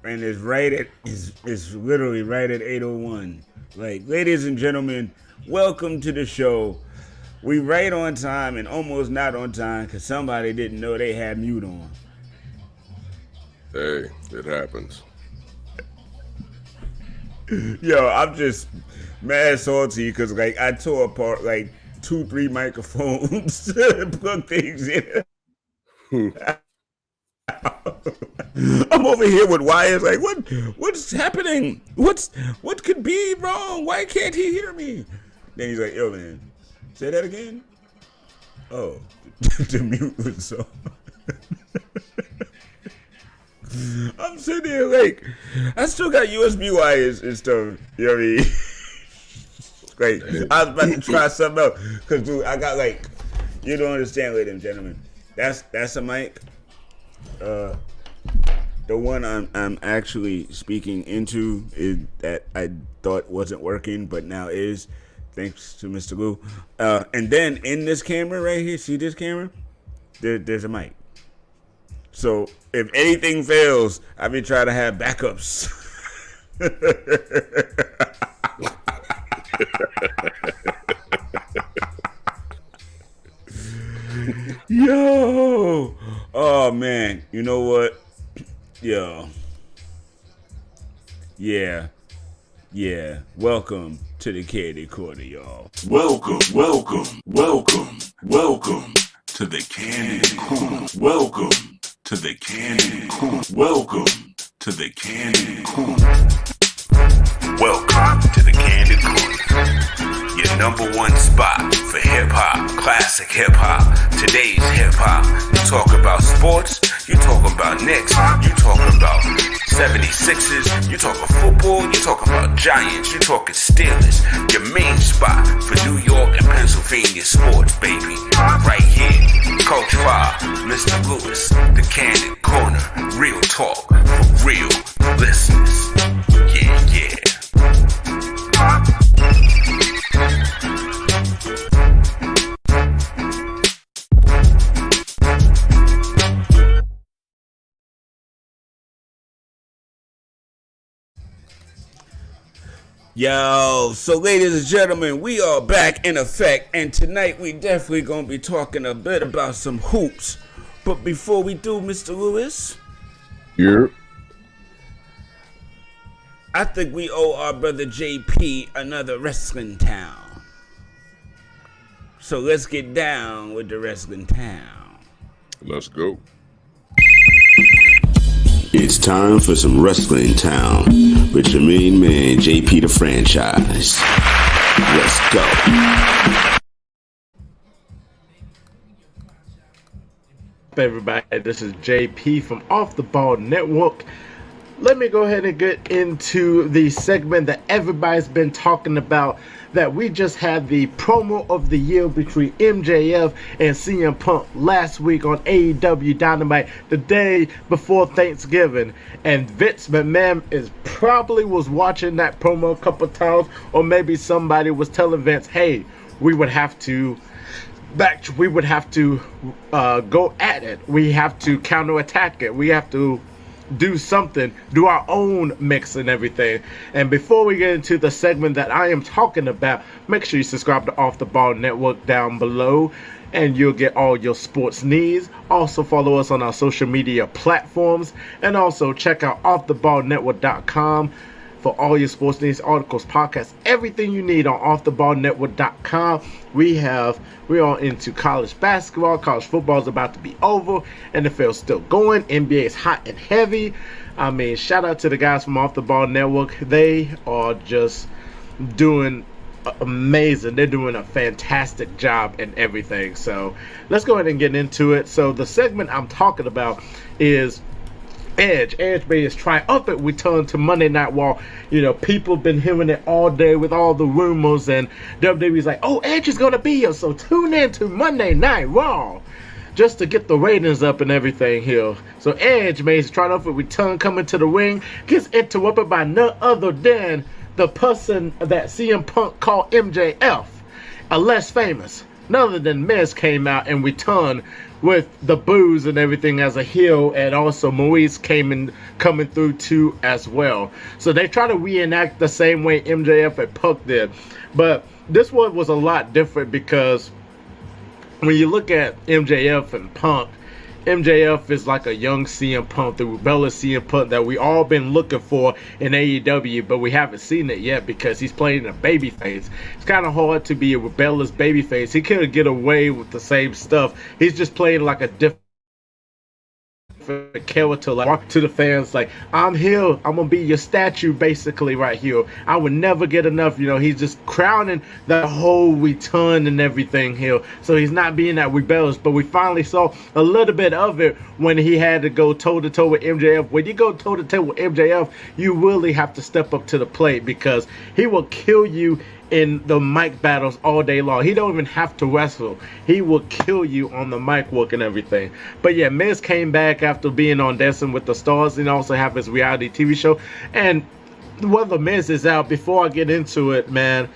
and it's literally right at 8:01. Like, ladies and gentlemen, welcome to the show. We right on time and almost not on time because somebody didn't know they had mute on. Hey, it happens. Yo, I'm just mad salty because like I tore apart like 2-3 microphones and plug things in. I'm over here with wires like what's happening? What could be wrong? Why can't he hear me? Then he's like, yo man, say that again? Oh, the mute was on. I'm sitting there like, I still got USB wires and stuff. You know what I mean? Like, I was about to try something else. Because, dude, I got like, you don't understand, ladies and gentlemen. That's a mic. The one I'm actually speaking into is that I thought wasn't working, but now is, thanks to Mr. Lou. And then in this camera right here, see this camera? There's a mic. So if anything fails, I've been trying to have backups. Yo, oh man, you know what? Yo, yeah. Welcome to the Candid Corner, y'all. Welcome to the Candid Corner. Welcome to the Candid Corner. Welcome to the Candid Corner. Welcome to the Candid Corner. Your number one spot for hip-hop, classic hip-hop, today's hip-hop. You talk about sports, you talk about Knicks, you talk about 76ers, you talking football, you talking about Giants, you talking Steelers. Your main spot for New York and Pennsylvania sports, baby. Right here, Coach Fah, Mr. Lewis, the Candid Corner. Real talk for real listeners. Yeah. Yo, so ladies and gentlemen, we are back in effect, and tonight we definitely gonna be talking a bit about some hoops. But before we do, Mr. Lewis, Yep. I think we owe our brother JP another wrestling town. So let's get down with the wrestling town. Let's go. It's time for some Wrestling Town with your main man, JP the Franchise. Let's go. Everybody, this is JP from Off the Ball Network. Let me go ahead and get into the segment that everybody's been talking about, that we just had the promo of the year between MJF and CM Punk last week on AEW Dynamite, the day before Thanksgiving. And Vince McMahon probably was watching that promo a couple times, or maybe somebody was telling Vince, hey, we would have to go at it. We have to counterattack it. We have to do something, do our own mix and everything. And before we get into the segment that I am talking about, make sure you subscribe to Off the Ball Network down below, and you'll get all your sports needs. Also follow us on our social media platforms, and also check out offtheballnetwork.com for all your sports needs, articles, podcasts, everything you need on offtheballnetwork.com. We are into college basketball. College football is about to be over. NFL's still going. NBA is hot and heavy. I mean, shout out to the guys from Off the Ball Network. They are just doing amazing. They're doing a fantastic job and everything. So let's go ahead and get into it. So the segment I'm talking about is Edge made his triumphant return to Monday Night Raw. You know, people been hearing it all day with all the rumors, and WWE's like, oh, Edge is gonna be here, so tune in to Monday Night Raw just to get the ratings up and everything here. So Edge made his triumphant return, coming to the ring, gets interrupted by none other than the person that CM Punk called MJF, a less famous none other than Miz came out and returned with the booze and everything as a heel, and also Maurice coming through too as well. So they try to reenact the same way MJF and Punk did, but this one was a lot different because when you look at MJF and Punk, MJF is like a young CM Punk, the rebellious CM Punk that we all been looking for in AEW, but we haven't seen it yet because he's playing a babyface. It's kind of hard to be a rebellious babyface. He couldn't get away with the same stuff. He's just playing like a different character, like walk to the fans like, I'm here, I'm gonna be your statue basically right here, I would never get enough. He's just crowning the whole return and everything here, so he's not being that rebellious. But we finally saw a little bit of it when he had to go toe to toe with MJF. When you go toe to toe with MJF, you really have to step up to the plate because he will kill you in the mic battles all day long. He don't even have to wrestle. He will kill you on the mic work and everything. But yeah, Miz came back after being on Dancing with the Stars and also have his reality TV show. And whether Miz is out, before I get into it, man,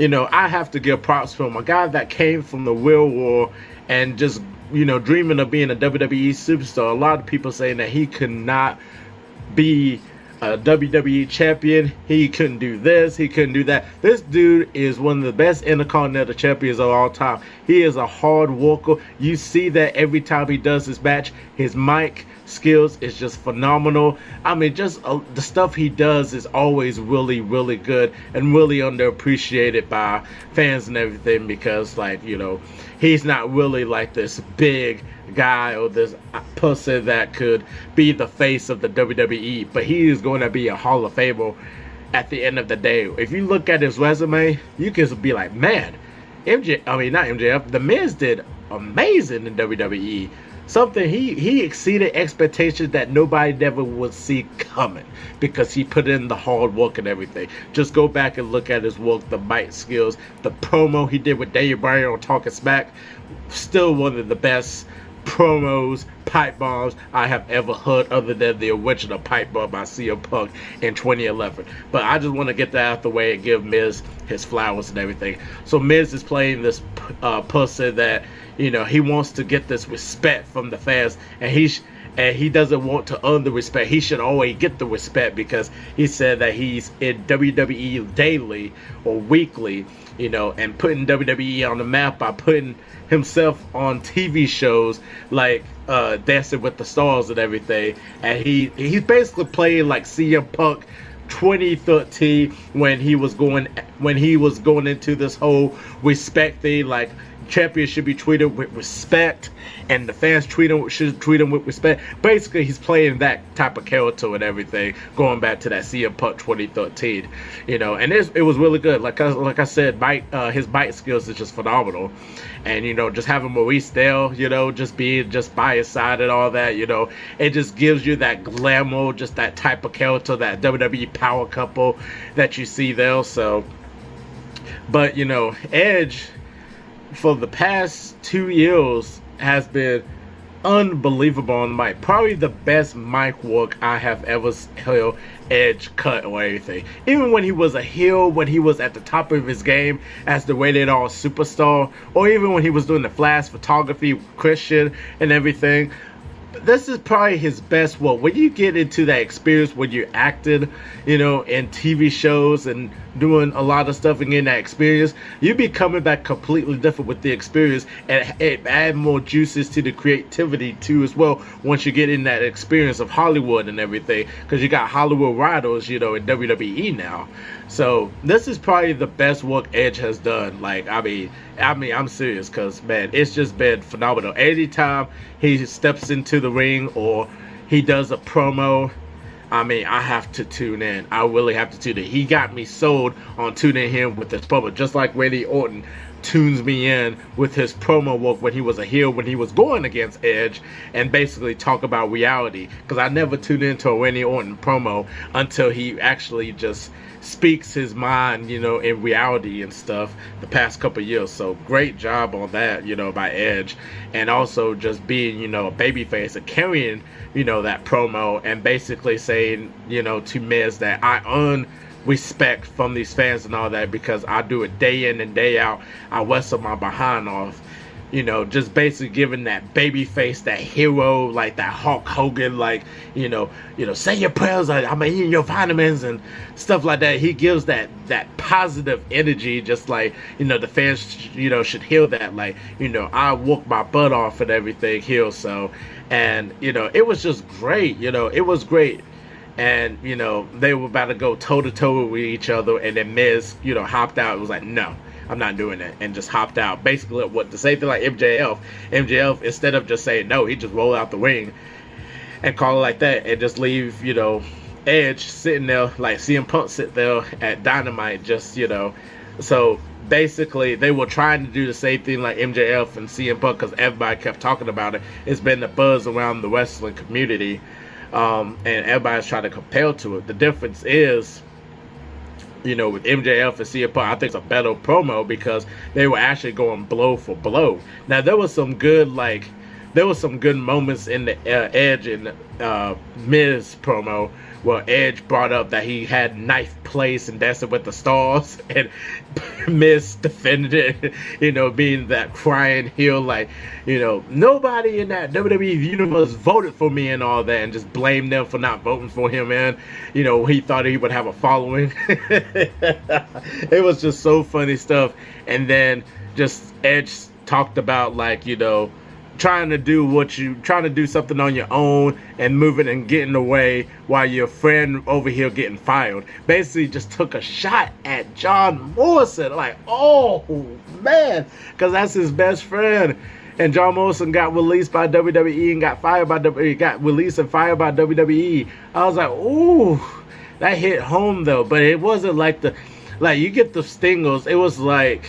I have to give props to him. A guy that came from the Real War and just, dreaming of being a WWE superstar. A lot of people saying that he could not be a WWE champion. He couldn't do this, he couldn't do that. This dude is one of the best Intercontinental champions of all time. He is a hard worker. You see that every time he does his match. His mic skills is just phenomenal. I mean, just the stuff he does is always really, really good and really underappreciated by fans and everything because, like, he's not really like this big guy or this person that could be the face of the WWE, but he is going to be a Hall of Famer at the end of the day. If you look at his resume, you can be like, man, not MJF, The Miz did amazing in WWE. Something he exceeded expectations that nobody never would see coming because he put in the hard work and everything. Just go back and look at his work, the mic skills, the promo he did with Daniel Bryan on Talking Smack. Still one of the best promos, pipe bombs I have ever heard, other than the original pipe bomb by CM Punk in 2011. But I just want to get that out the way and give Miz his flowers and everything. So Miz is playing this person that, he wants to get this respect from the fans, and he doesn't want to earn the respect. He should always get the respect because he said that he's in WWE daily or weekly, and putting WWE on the map by putting himself on TV shows like Dancing with the Stars and everything. And he's basically playing like CM Punk 2013 when he was going into this whole respect thing, like champions should be treated with respect and the fans should treat him with respect. Basically, he's playing that type of character and everything, going back to that CM Punk 2013, and it was really good. Like I said, his bite skills is just phenomenal, and just having Maurice there, just being just by his side and all that, it just gives you that glamour, just that type of character, that WWE power couple that you see there. So, but Edge, for the past 2 years, has been unbelievable on the mic. Probably the best mic work I have ever heard Edge cut or anything. Even when he was a heel, when he was at the top of his game as the Rated R superstar, or even when he was doing the flash photography with Christian and everything. This is probably his best work. When you get into that experience when you're acting, in TV shows and doing a lot of stuff and getting that experience, you be coming back completely different with the experience, and it add more juices to the creativity too as well once you get in that experience of Hollywood and everything, because you got Hollywood writers, in WWE now. So this is probably the best work Edge has done. Like, I mean, I'm serious, because, man, it's just been phenomenal. Anytime he steps into the ring or he does a promo, I mean, I have to tune in. I really have to tune in. He got me sold on tuning in with this promo, just like Randy Orton tunes me in with his promo work when he was a heel, when he was going against Edge, and basically talk about reality. Because I never tuned into a Randy Orton promo until he actually just speaks his mind, in reality and stuff the past couple of years. So great job on that, by Edge. And also just being, a babyface and carrying, that promo and basically saying, to Miz that I earned respect from these fans and all that, because I do it day in and day out. I wrestle my behind off, just basically giving that baby face, that hero, like that Hulk Hogan, like, say your prayers, I'm eating your vitamins and stuff like that. He gives that positive energy, just like, the fans, should hear that. Like, I work my butt off and everything here. So, and, it was just great. It was great. And, they were about to go toe-to-toe with each other. And then Miz, hopped out. It was like, no, I'm not doing it. And just hopped out. Basically, what the same thing like MJF. MJF, instead of just saying no, he just rolled out the ring and call it like that. And just leave, Edge sitting there, like CM Punk sit there at Dynamite. Just, So, basically, they were trying to do the same thing like MJF and CM Punk, because everybody kept talking about it. It's been the buzz around the wrestling community. And everybody's trying to compare to it. The difference is, with MJF and CM Punk, I think it's a better promo because they were actually going blow for blow. Now, there was some good moments in the Edge and Miz promo where Edge brought up that he had knife place and Dancing with the Stars, and Miz defended it, being that crying heel, like, nobody in that WWE universe voted for me and all that, and just blamed them for not voting for him, and, he thought he would have a following. It was just so funny stuff. And then just Edge talked about, like, trying to do something on your own and moving and getting away while your friend over here getting fired. Basically just took a shot at John Morrison, like, oh man, because that's his best friend. And John Morrison got released by WWE and got released and fired by WWE. I was like, ooh, that hit home though. But it wasn't like you get the stingles. It was like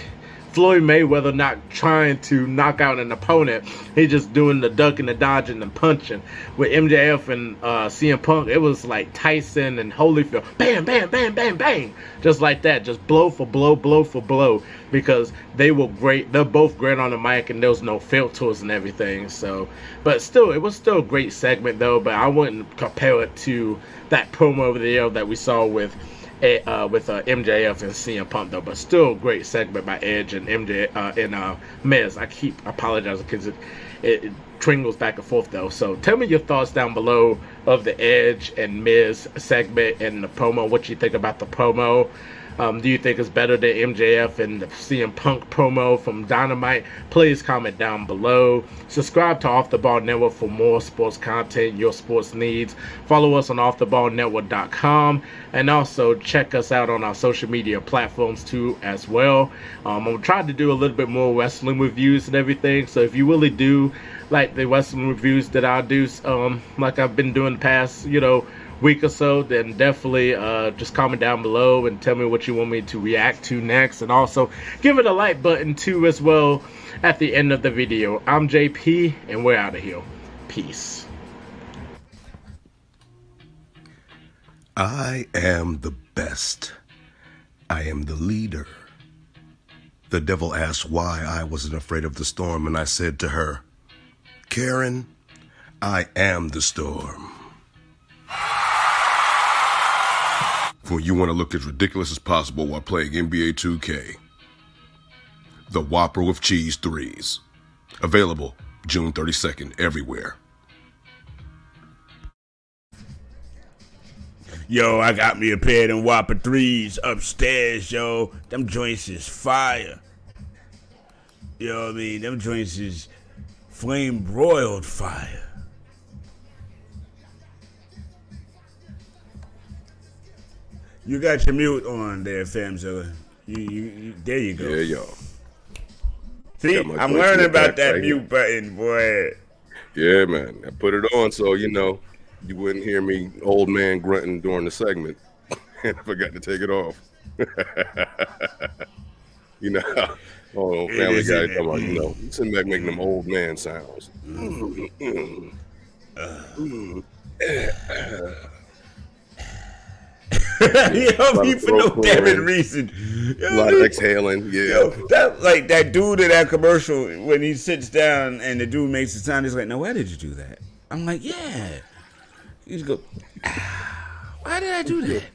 Floyd Mayweather not trying to knock out an opponent. He just doing the ducking, the dodging, and punching. With MJF and CM Punk, it was like Tyson and Holyfield. Bam, bam, bam, bam, bang. Just like that. Just blow for blow, blow for blow. Because they were great. They're both great on the mic, and there was no filters and everything. So, but still, it was still a great segment though. But I wouldn't compare it to that promo over there that we saw with MJF and CM Punk though, but still a great segment by Edge and Miz. I keep apologizing because it tringles back and forth though. So tell me your thoughts down below of the Edge and Miz segment and the promo. What you think about the promo? Do you think it's better than MJF and the CM Punk promo from Dynamite? Please comment down below. Subscribe to Off the Ball Network for more sports content, your sports needs. Follow us on offtheballnetwork.com, and also check us out on our social media platforms too as well. I'm trying to do a little bit more wrestling reviews and everything, so if you really do like the wrestling reviews that I do, like I've been doing the past, week or so, then definitely just comment down below and tell me what you want me to react to next, and also give it a like button too as well at the end of the video. I'm JP, and we're out of here. Peace. I am the best. I am the leader. The devil asked why I wasn't afraid of the storm, and I said to her, Karen, I am the storm. For you want to look as ridiculous as possible while playing NBA 2K. The Whopper with Cheese 3s. Available June 32nd everywhere. Yo, I got me a pair of them Whopper 3s upstairs, yo. Them joints is fire. You know what I mean? Them joints is flame broiled fire. You got your mute on there, Famzilla. You there you go. Yeah, yo. See, I'm learning about that mute button, boy. Yeah, man. I put it on so, you wouldn't hear me old man grunting during the segment. And I forgot to take it off. Family Guy talking about, sitting back making them old man sounds. For no damn reason. A lot of exhaling, yeah. Yo, that dude in that commercial, when he sits down and the dude makes the sound, he's like, "Now, why did you do that?" I'm like, "Yeah." He just go, "Why did I do that?"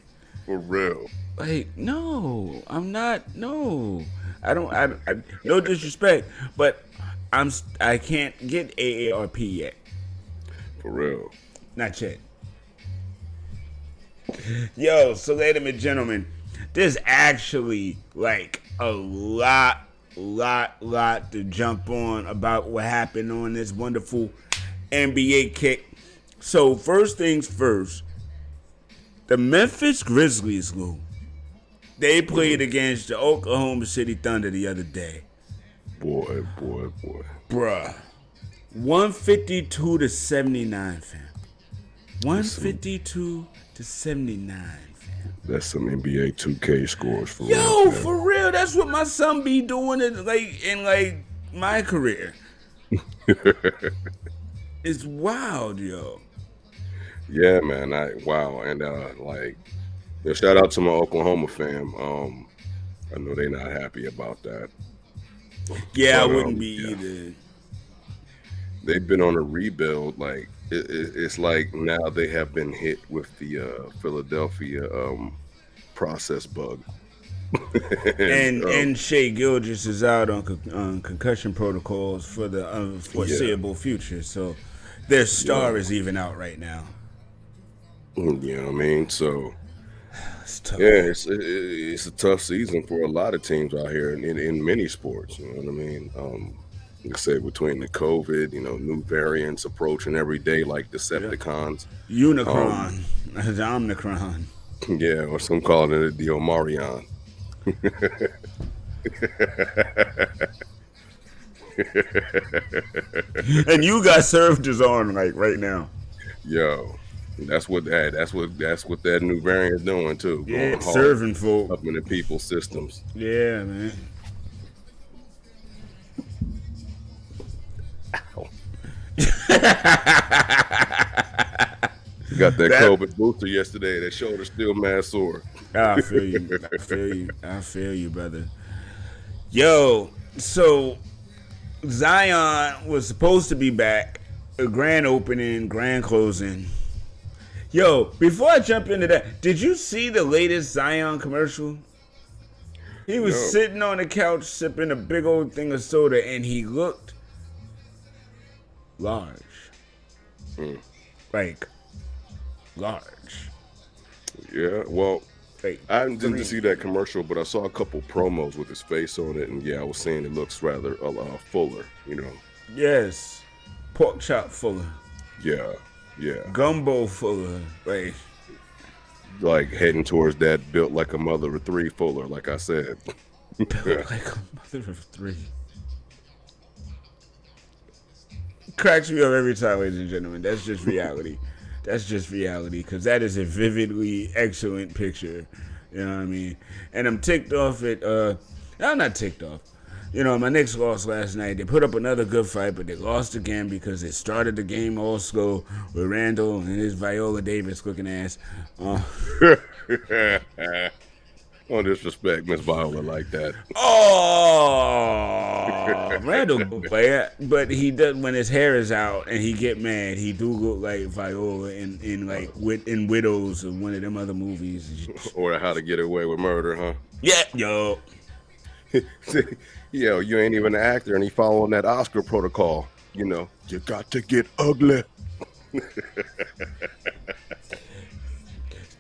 For real. Like, no, I'm not. No, I don't. I no disrespect, but I can't get AARP yet. For real. Not yet. Yo, so ladies and gentlemen, there's actually like a lot to jump on about what happened on this wonderful NBA kick. So first things first, the Memphis Grizzlies, Lou, they played against the Oklahoma City Thunder the other day. Boy. Bruh. 152 to 79, fam. 152 to 79, fam. That's some NBA 2K scores for real. Yo, for real, that's what my son be doing in my career. It's wild, yo. Yeah, man. Wow. And shout out to my Oklahoma fam. I know they're not happy about that. Yeah, But, I wouldn't be either. They've been on a rebuild. Like it's like now they have been hit with the Philadelphia process bug. And Shea Gilgeous is out on concussion protocols for the foreseeable future. So their star is even out right now. You know what I mean? So It's tough. yeah, it's a tough season for a lot of teams out here in many sports. You know what I mean? Like I said, between the COVID, new variants approaching every day, like Decepticons. Unicron, the Omnicron. Yeah, or some calling it the Omarion. And you got served his on right now. Yo, that's what that new variant is doing too. Yeah, Going hard serving folk. up in the people's systems. Yeah, man. Got that COVID booster yesterday. That shoulder still mad sore. I feel you, brother. Yo, so Zion was supposed to be back. A grand opening, grand closing. Yo, before I jump into that, did you see the latest Zion commercial? He was sitting on the couch sipping a big old thing of soda, and he looked large. Like, large. Yeah, well, Like, I didn't see that commercial, but I saw a couple promos with his face on it, and I was saying it looks rather fuller, yes. Pork chop fuller. Yeah. Gumbo fuller. Like heading towards that built like a mother of three fuller, like I said. Like a mother of three. Cracks me up every time, ladies and gentlemen. That's just reality. Because that is a vividly excellent picture. You know what I mean? And I'm ticked off at, I'm not ticked off. My Knicks lost last night. They put up another good fight, but they lost again because they started the game all slow with Randall and his Viola Davis looking ass. Don't disrespect Miss Viola like that. Oh, Randall good player, but he does when his hair is out and he get mad. He do look like Viola in Widows or one of them other movies. Or How to Get Away with Murder, huh? Yeah, yo. Yo, you ain't even an actor, and he following that Oscar protocol. You got to get ugly.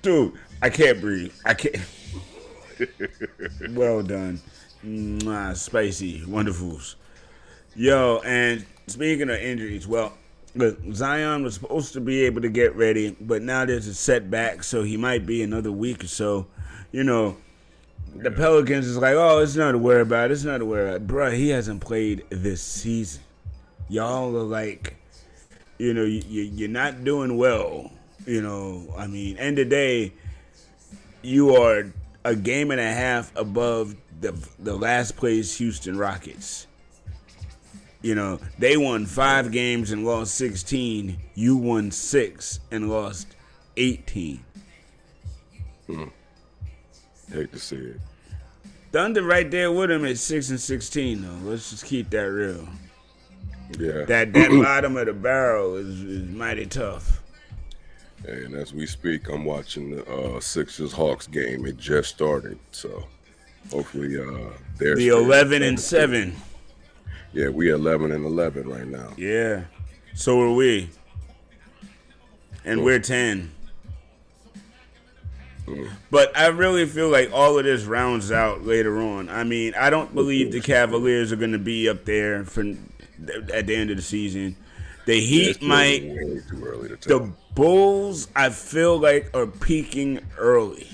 Dude, I can't breathe. I can't. Well done. Spicy. Wonderfuls. Yo, and speaking of injuries, well, look, Zion was supposed to be able to get ready, but now there's a setback, so he might be another week or so. The Pelicans is like, oh, it's not to worry about. Bruh, he hasn't played this season. Y'all are like, you're not doing well. End of the day, you are a game and a half above the last place Houston Rockets. They won 5 games and lost 16. You won 6 and lost 18. Hate to see it. Thunder right there with him at 6-16 though. Let's just keep that real. Yeah. That bottom of the barrel is mighty tough. And as we speak, I'm watching the Sixers-Hawks game. It just started, so hopefully their The 11-7. Yeah, we 11-11 right now. Yeah. So are we. And we're 10. But I really feel like all of this rounds out later on. I mean, I don't believe the Cavaliers are going to be up there at the end of the season. The Heat might. Way too early to tell. The Bulls, I feel like, are peaking early.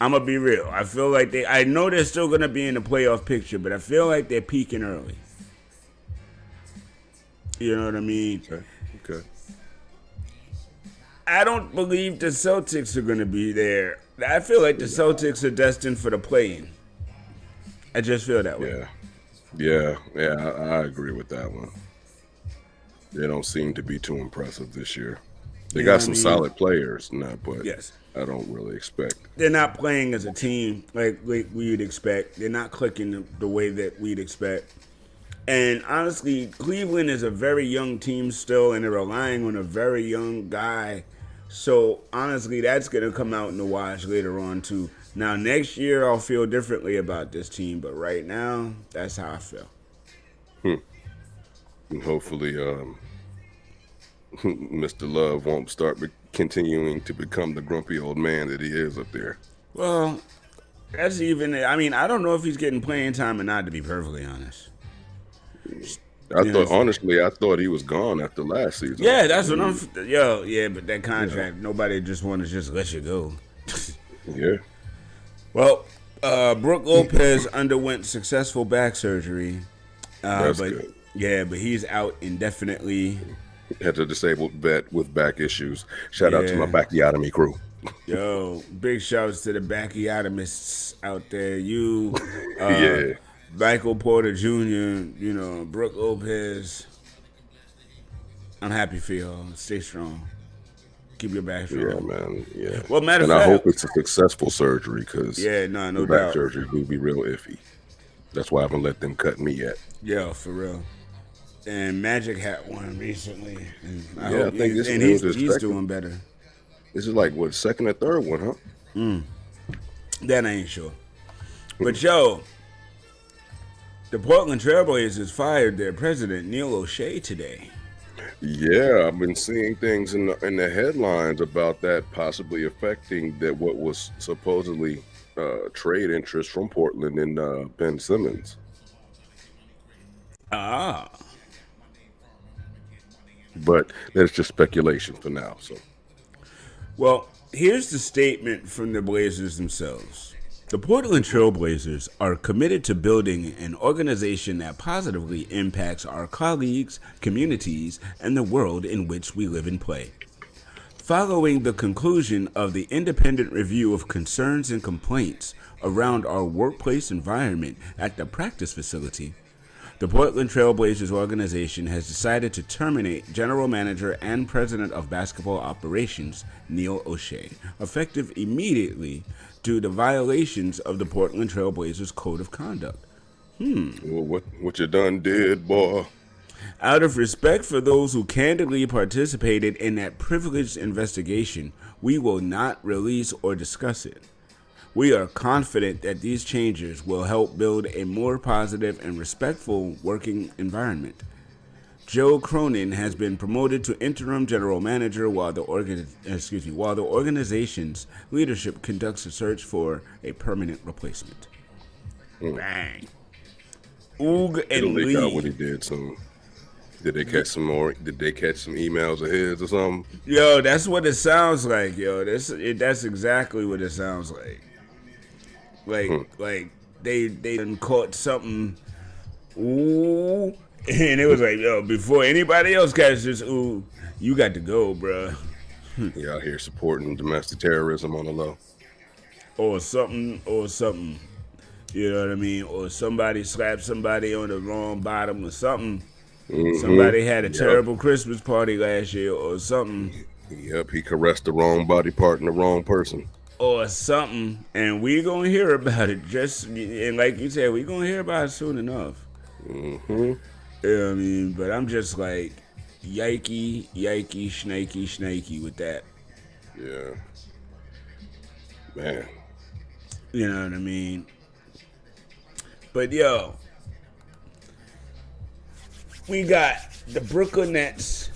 I'm going to be real. I feel like I know they're still going to be in the playoff picture, but I feel like they're peaking early. You know what I mean? Okay. I don't believe the Celtics are going to be there. I feel like the Celtics are destined for the play-in. I just feel that way. Yeah, I agree with that one. They don't seem to be too impressive this year. They got some solid players now, but yes. I don't really expect. They're not playing as a team like we'd expect. They're not clicking the way that we'd expect. And honestly, Cleveland is a very young team still, and they're relying on a very young guy. So honestly, that's going to come out in the wash later on too. Now, next year, I'll feel differently about this team, but right now, that's how I feel. And hopefully, Mr. Love won't start continuing to become the grumpy old man that he is up there. Well, that's even. I mean, I don't know if he's getting playing time or not, to be perfectly honest. I thought he was gone after last season. Yeah, that's what I'm. But that contract, nobody just want to just let you go. Yeah. Well, Brook Lopez underwent successful back surgery. That's good. Yeah, but he's out indefinitely. Had a disabled vet with back issues. Shout out to my bacchiotomy crew. Yo, big shouts to the bacchiotomists out there. You, Yeah. Michael Porter Jr., Brook Lopez. I'm happy for y'all. Stay strong. Keep your back strong. Yeah, man. Yeah. Well, matter of fact, fact, I hope it's a successful surgery because no back doubt. surgery will be real iffy. That's why I haven't let them cut me yet. Yeah, for real. And Magic had one recently, and I think he's doing better. This is like what, second or third one, huh? That I ain't sure. But the Portland Trailblazers fired their president Neil O'Shea today. Yeah, I've been seeing things in the headlines about that possibly affecting what was supposedly trade interest from Portland and Ben Simmons. But that's just speculation for now. So, well, here's the statement from the Blazers themselves. The Portland Trailblazers are committed to building an organization that positively impacts our colleagues, communities, and the world in which we live and play. Following the conclusion of the independent review of concerns and complaints around our workplace environment at the practice facility, the Portland Trailblazers organization has decided to terminate General Manager and President of Basketball Operations Neil O'Shea, effective immediately due to violations of the Portland Trailblazers Code of Conduct. Well, what you done did, boy? Out of respect for those who candidly participated in that privileged investigation, we will not release or discuss it. We are confident that these changes will help build a more positive and respectful working environment. Joe Cronin has been promoted to interim general manager while the organization's leadership conducts a search for a permanent replacement. Bang. Oog and Lee. Out what he did soon. Did they catch some more? Did they catch some emails of his or something? Yo, that's what it sounds like. Yo, that's exactly what it sounds like. Like they done caught something. Ooh. And it was like, yo, before anybody else catches this, ooh, you got to go, bruh. You out here supporting domestic terrorism on the low. Or something. You know what I mean? Or somebody slapped somebody on the wrong bottom or something. Mm-hmm. Somebody had a terrible Christmas party last year or something. Yep, he caressed the wrong body part and the wrong person. Or something. And we going to hear about it. And like you said, we going to hear about it soon enough. Mm-hmm. You know what I mean? But I'm just like, yikey, snaky with that. Yeah. Man. You know what I mean? But yo, we got the Brooklyn Nets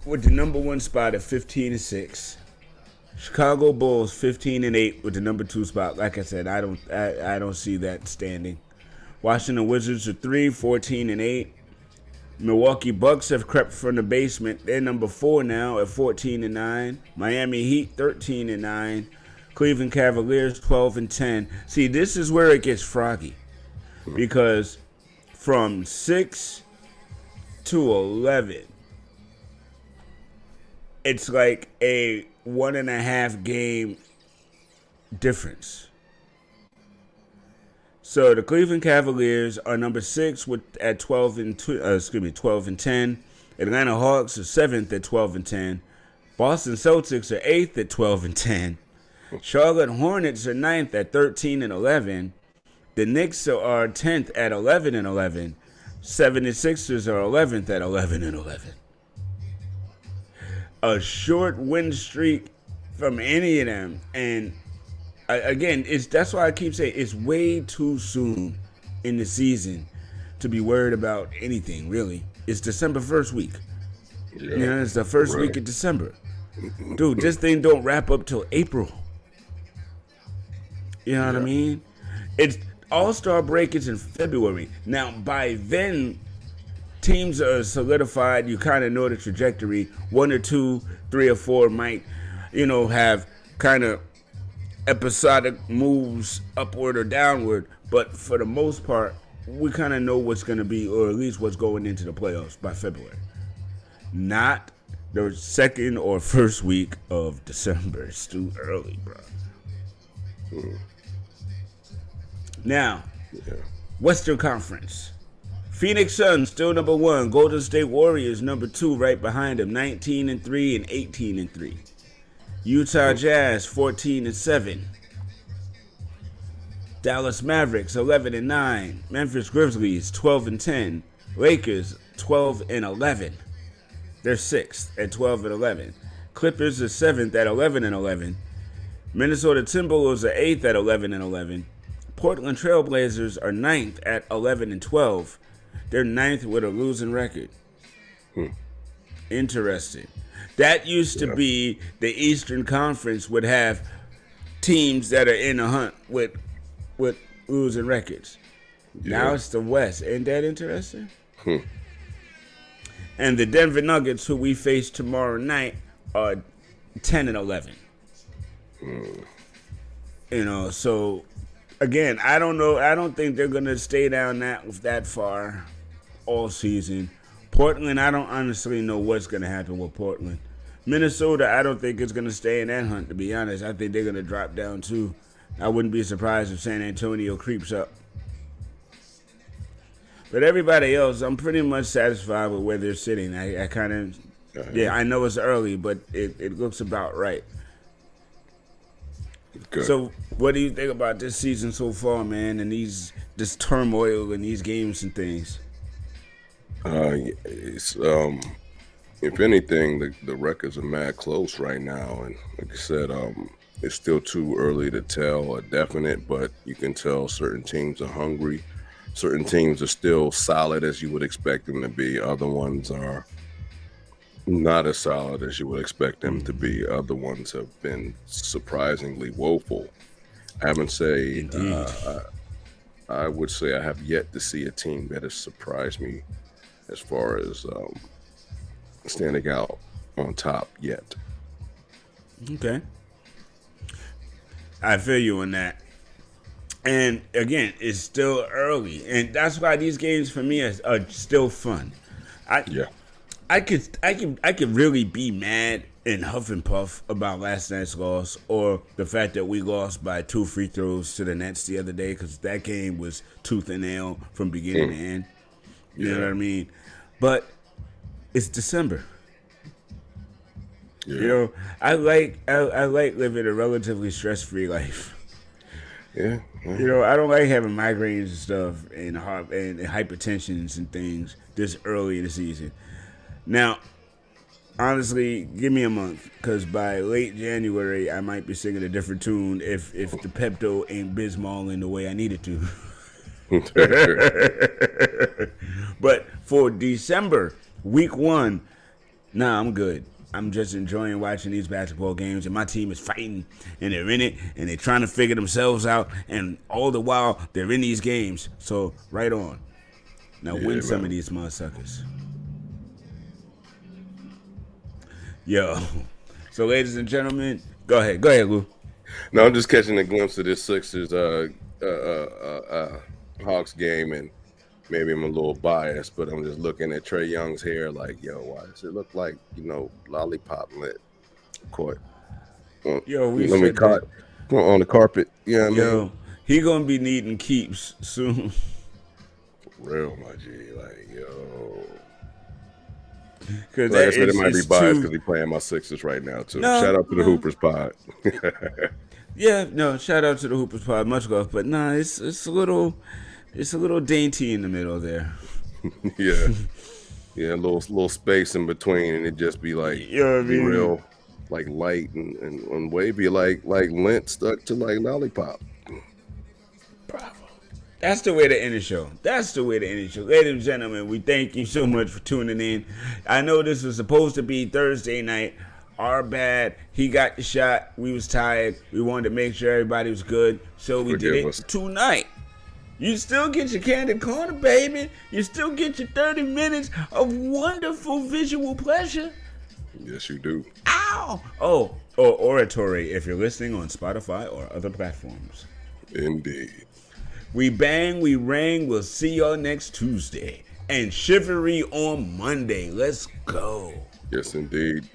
with the number 1 spot at 15-6. Chicago Bulls 15-8 with the number 2 spot. Like I said, I don't see that standing. Washington Wizards are 14-8. Milwaukee Bucks have crept from the basement. They're number 4 now at 14-9. Miami Heat 13-9. Cleveland Cavaliers 12-10. See, this is where it gets froggy, because from 6 to 11, it's like a 1.5 game difference. So the Cleveland Cavaliers are number 6 at 12-10. Atlanta Hawks are 7th at 12-10. Boston Celtics are 8th at 12-10. Charlotte Hornets are 9th at 13-11. The Knicks are 10th at 11-11. 76ers are 11th at 11-11. A short win streak from any of them, and again, that's why I keep saying it's way too soon in the season to be worried about anything, really. It's December 1st week. Yeah. You know, it's the first week of December. Dude, this thing don't wrap up till April. You know what I mean? It's All-Star break is in February. Now, by then, teams are solidified. You kind of know the trajectory. 1 or 2, 3 or 4 might, have kind of episodic moves upward or downward, but for the most part, we kind of know what's going to be, or at least what's going into the playoffs by February. Not the second or first week of December. It's too early, bro. Now, Western Conference. Phoenix Suns still number 1. Golden State Warriors number 2, right behind them, 19-3 and 18-3. Utah Jazz 14-7. Dallas Mavericks 11-9. Memphis Grizzlies 12-10. Lakers 12-11. They're 6th at 12-11. Clippers are 7th at 11-11. Minnesota Timberwolves are 8th at 11-11. Portland Trailblazers are 9th at 11-12. They're 9th with a losing record. Interesting. That used to be the Eastern Conference would have teams that are in the hunt with losing records. Now it's the West. Ain't that interesting? And the Denver Nuggets, who we face tomorrow night, are 10-11. So again, I don't know. I don't think they're gonna stay down that far all season. Portland, I don't honestly know what's going to happen with Portland. Minnesota, I don't think it's going to stay in that hunt, to be honest. I think they're going to drop down, too. I wouldn't be surprised if San Antonio creeps up. But everybody else, I'm pretty much satisfied with where they're sitting. I kind of, I know it's early, but it looks about right. Good. So what do you think about this season so far, man, and this turmoil and these games and things? It's if anything, the records are mad close right now, and like I said, it's still too early to tell a definite, but you can tell certain teams are hungry. Certain teams are still solid as you would expect them to be. Other ones are not as solid as you would expect them to be. Other ones have been surprisingly woeful. I would say I have yet to see a team that has surprised me as far as standing out on top yet. Okay. I feel you on that. And again, it's still early. And that's why these games for me are still fun. I could really be mad and huff and puff about last night's loss, or the fact that we lost by 2 free throws to the Nets the other day, because that game was tooth and nail from beginning to end. You know what I mean? But it's December. I like living a relatively stress-free life. Yeah. I don't like having migraines and stuff and hypertensions and things this early in the season. Now, Honestly, give me a month, because by late January, I might be singing a different tune if the Pepto ain't Bismol in the way I need it to. But for December, week 1, nah, I'm good. I'm just enjoying watching these basketball games, and my team is fighting, and they're in it, and they're trying to figure themselves out, and all the while, they're in these games. So, right on. Now, win some of these motherfuckers. Yo. So, ladies and gentlemen, go ahead, Lou. No, I'm just catching a glimpse of this Sixers Hawks game, and maybe I'm a little biased, but I'm just looking at Trae Young's hair like, yo, why does it look like, lollipop lit court? Yo, we let me said caught on the carpet. Yeah, yo, he gonna be needing keeps soon. Real, my G, like, yo. Because like I said, it might be biased because he's playing my Sixers right now too. No, shout out to the Hoopers pod. Yeah, no, shout out to the Hoopers pod, much love, but nah, it's a little dainty in the middle there. yeah, a little space in between, and it just be like real, like light and wavy, like lint stuck to like lollipop. Bravo. That's the way to end the show. Ladies and gentlemen, we thank you so much for tuning in. I know this was supposed to be Thursday night. Our bad. He got the shot. We was tired. We wanted to make sure everybody was good. So we did it tonight. You still get your Candid Corner, baby. You still get your 30 minutes of wonderful visual pleasure. Yes, you do. Ow! Oh, oratory if you're listening on Spotify or other platforms. Indeed. We bang, we rang. We'll see y'all next Tuesday. And chivalry on Monday. Let's go. Yes, indeed.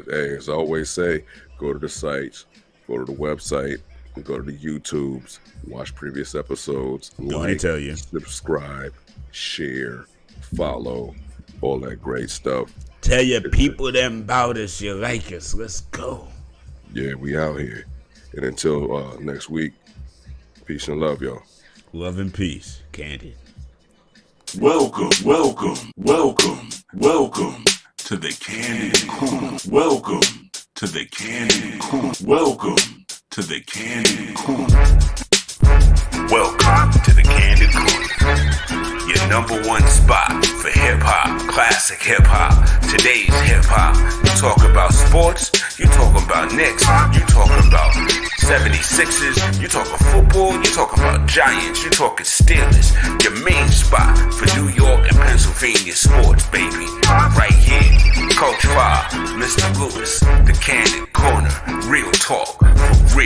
Hey, as I always say, go to the sites, go to the website, go to the YouTubes, watch previous episodes, tell you. Subscribe, share, follow, all that great stuff. Tell your people them about us, you like us. Let's go. Yeah, we out here. And until next week, peace and love, y'all. Love and peace, Candid. Welcome to the Candid Corner. Welcome to the Candid Corner. Welcome to the Candid Corner. Welcome to the Candid Corner. Your number one spot for hip-hop, classic hip-hop, today's hip-hop. You talk about sports, you talking about Knicks, you talking about 76ers, you talking football, you talking about Giants, you talking Steelers. Your main spot for New York and Pennsylvania sports, baby. Right here, Coach Fah, Mr. Lewis, the Candid Corner, real talk for real.